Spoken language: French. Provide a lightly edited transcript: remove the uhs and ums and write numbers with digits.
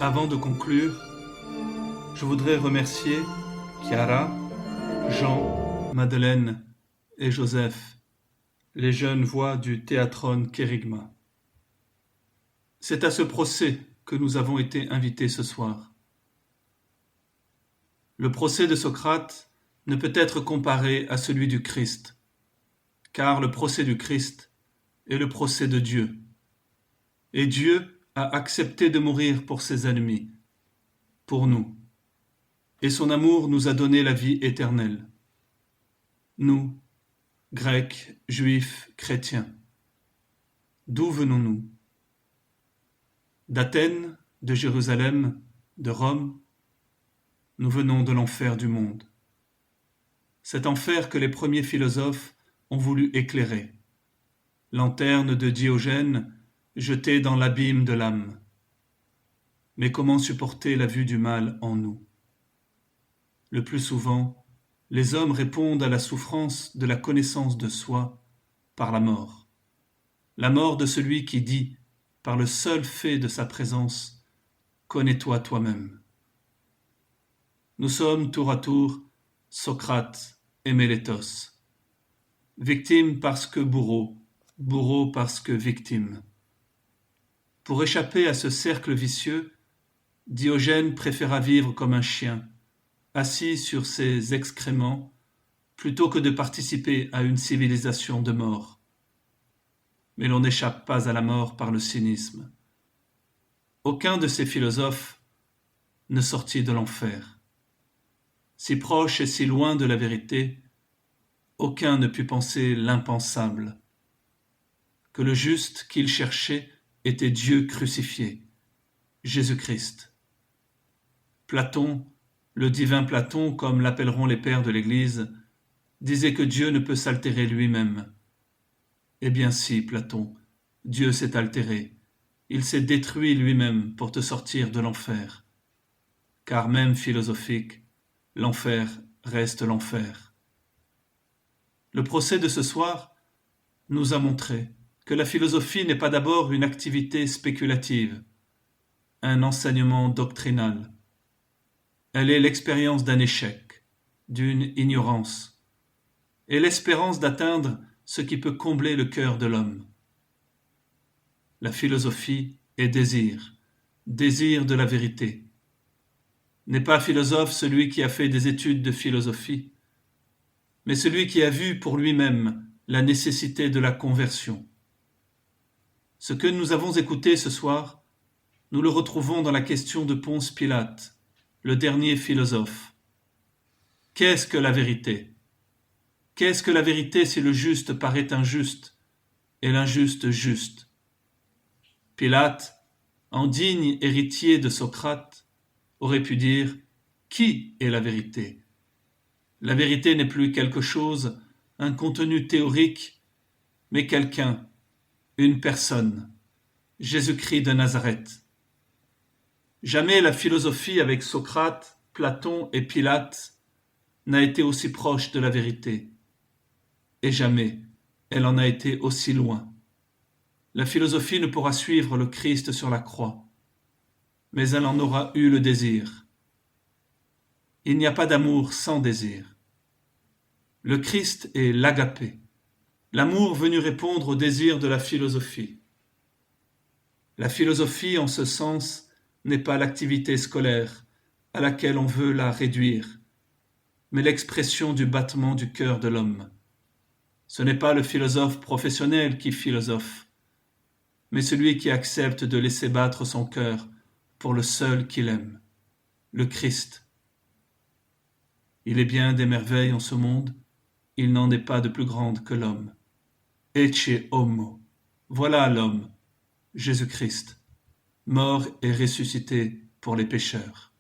Avant de conclure, je voudrais remercier Chiara, Jean, Madeleine et Joseph, les jeunes voix du Théâtron Kérigma. C'est à ce procès que nous avons été invités ce soir. Le procès de Socrate ne peut être comparé à celui du Christ, car le procès du Christ est le procès de Dieu. Et Dieu a accepté de mourir pour ses ennemis, pour nous. Et son amour nous a donné la vie éternelle. Nous, Grecs, Juifs, chrétiens. D'où venons-nous? D'Athènes, de Jérusalem, de Rome? Nous venons de l'enfer du monde. Cet enfer que les premiers philosophes ont voulu éclairer. Lanterne de Diogène jetée dans l'abîme de l'âme. Mais comment supporter la vue du mal en nous? Le plus souvent, les hommes répondent à la souffrance de la connaissance de soi par la mort. La mort de celui qui dit, par le seul fait de sa présence, « Connais-toi toi-même ». Nous sommes tour à tour Socrate et Mélétos. Victimes parce que bourreaux, bourreaux parce que victimes. Pour échapper à ce cercle vicieux, Diogène préféra vivre comme un chien, assis sur ses excréments, plutôt que de participer à une civilisation de mort. Mais l'on n'échappe pas à la mort par le cynisme. Aucun de ces philosophes ne sortit de l'enfer. Si proche et si loin de la vérité, aucun ne put penser l'impensable, que le juste qu'ils cherchaient était Dieu crucifié, Jésus-Christ. Platon, le divin Platon, comme l'appelleront les pères de l'Église, disait que Dieu ne peut s'altérer lui-même. Eh bien si, Platon, Dieu s'est altéré, il s'est détruit lui-même pour te sortir de l'enfer. Car même philosophique, l'enfer reste l'enfer. Le procès de ce soir nous a montré que la philosophie n'est pas d'abord une activité spéculative, un enseignement doctrinal. Elle est l'expérience d'un échec, d'une ignorance, et l'espérance d'atteindre ce qui peut combler le cœur de l'homme. La philosophie est désir, désir de la vérité. N'est pas philosophe celui qui a fait des études de philosophie, mais celui qui a vu pour lui-même la nécessité de la conversion. Ce que nous avons écouté ce soir, nous le retrouvons dans la question de Ponce Pilate, le dernier philosophe. Qu'est-ce que la vérité? Qu'est-ce que la vérité si le juste paraît injuste et l'injuste juste? Pilate, en digne héritier de Socrate, aurait pu dire « Qui est la vérité ?» La vérité n'est plus quelque chose, un contenu théorique, mais quelqu'un, une personne, Jésus-Christ de Nazareth. Jamais la philosophie avec Socrate, Platon et Pilate n'a été aussi proche de la vérité. Et jamais elle en a été aussi loin. La philosophie ne pourra suivre le Christ sur la croix, mais elle en aura eu le désir. Il n'y a pas d'amour sans désir. Le Christ est l'agapé, l'amour venu répondre au désir de la philosophie. La philosophie, en ce sens, n'est pas l'activité scolaire à laquelle on veut la réduire, mais l'expression du battement du cœur de l'homme. Ce n'est pas le philosophe professionnel qui philosophe, mais celui qui accepte de laisser battre son cœur pour le seul qu'il aime, le Christ. Il est bien des merveilles en ce monde, il n'en est pas de plus grande que l'homme. Ecce homo, voilà l'homme, Jésus-Christ, mort et ressuscité pour les pécheurs.